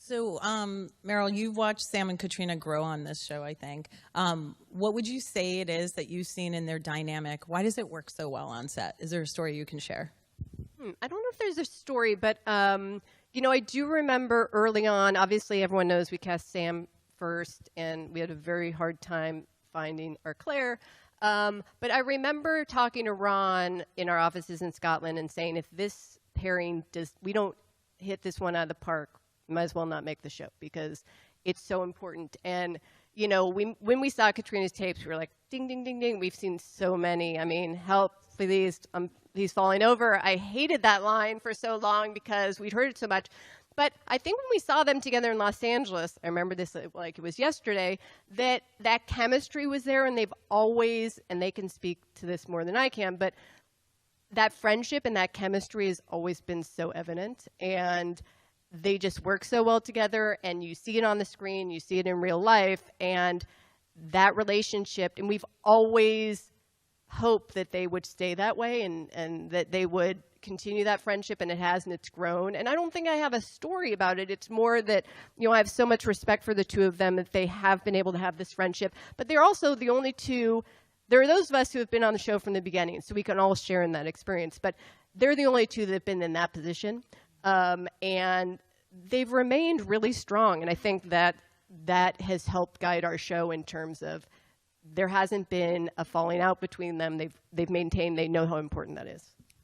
So, Maril, you've watched Sam and Caitríona grow on this show, I think. What would you say it is that you've seen in their dynamic? Why does it work so well on set? Is there a story you can share? I don't know if there's a story, but, you know, I do remember early on, obviously everyone knows we cast Sam first, and we had a very hard time finding our Claire. But I remember talking to Ron in our offices in Scotland and saying, if this pairing we don't hit this one out of the park, might as well not make the show because it's so important. And, you know, when we saw Caitríona's tapes, we were like, ding, ding, ding, ding. We've seen so many. I mean, help, please, he's falling over. I hated that line for so long because we'd heard it so much. But I think when we saw them together in Los Angeles, I remember this like it was yesterday, that chemistry was there, and they've always, and they can speak to this more than I can, but that friendship and that chemistry has always been so evident. And they just work so well together, and you see it on the screen, you see it in real life, and that relationship, and we've always hoped that they would stay that way and that they would continue that friendship, and it has, and it's grown. And I don't think I have a story about it. It's more that, you know, I have so much respect for the two of them that they have been able to have this friendship, but they're also the only two. There are those of us who have been on the show from the beginning, so we can all share in that experience, but they're the only two that have been in that position. And they've remained really strong, and I think that has helped guide our show in terms of there hasn't been a falling out between them. They've maintained, they know how important that is.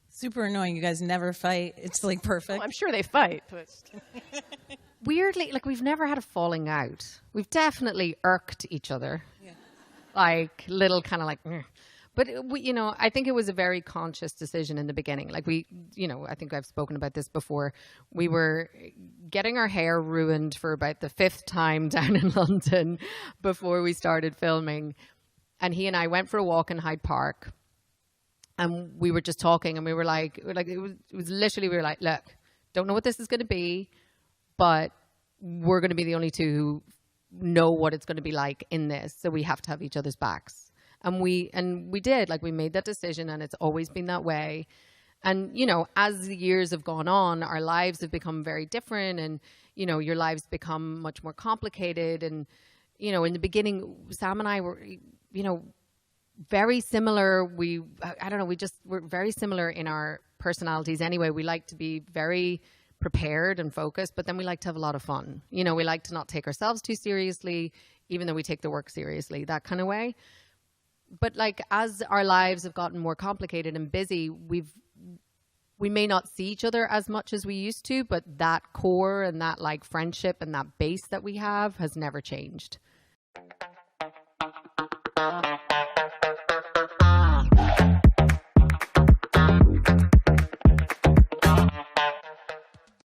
Super annoying. You guys never fight. It's like perfect. Well, I'm sure they fight. But weirdly, like, we've never had a falling out. We've definitely irked each other. Yeah. Like, little kind of like, But, you know, I think it was a very conscious decision in the beginning. Like, you know, I think I've spoken about this before. We were getting our hair ruined for about the 5th time down in London before we started filming. And he and I went for a walk in Hyde Park. And we were just talking, and we were like it was literally, we were like, look, don't know what this is going to be, but we're going to be the only two who know what it's going to be like in this. So we have to have each other's backs. And we did, like, we made that decision, and it's always been that way. And, you know, as the years have gone on, our lives have become very different, and, you know, your lives become much more complicated. And, you know, in the beginning, Sam and I were, you know, very similar. I don't know, we're very similar in our personalities anyway. We like to be very prepared and focused, but then we like to have a lot of fun. You know, we like to not take ourselves too seriously, even though we take the work seriously, that kind of way. But, like, as our lives have gotten more complicated and busy, we may not see each other as much as we used to, but that core and that, like, friendship and that base that we have has never changed.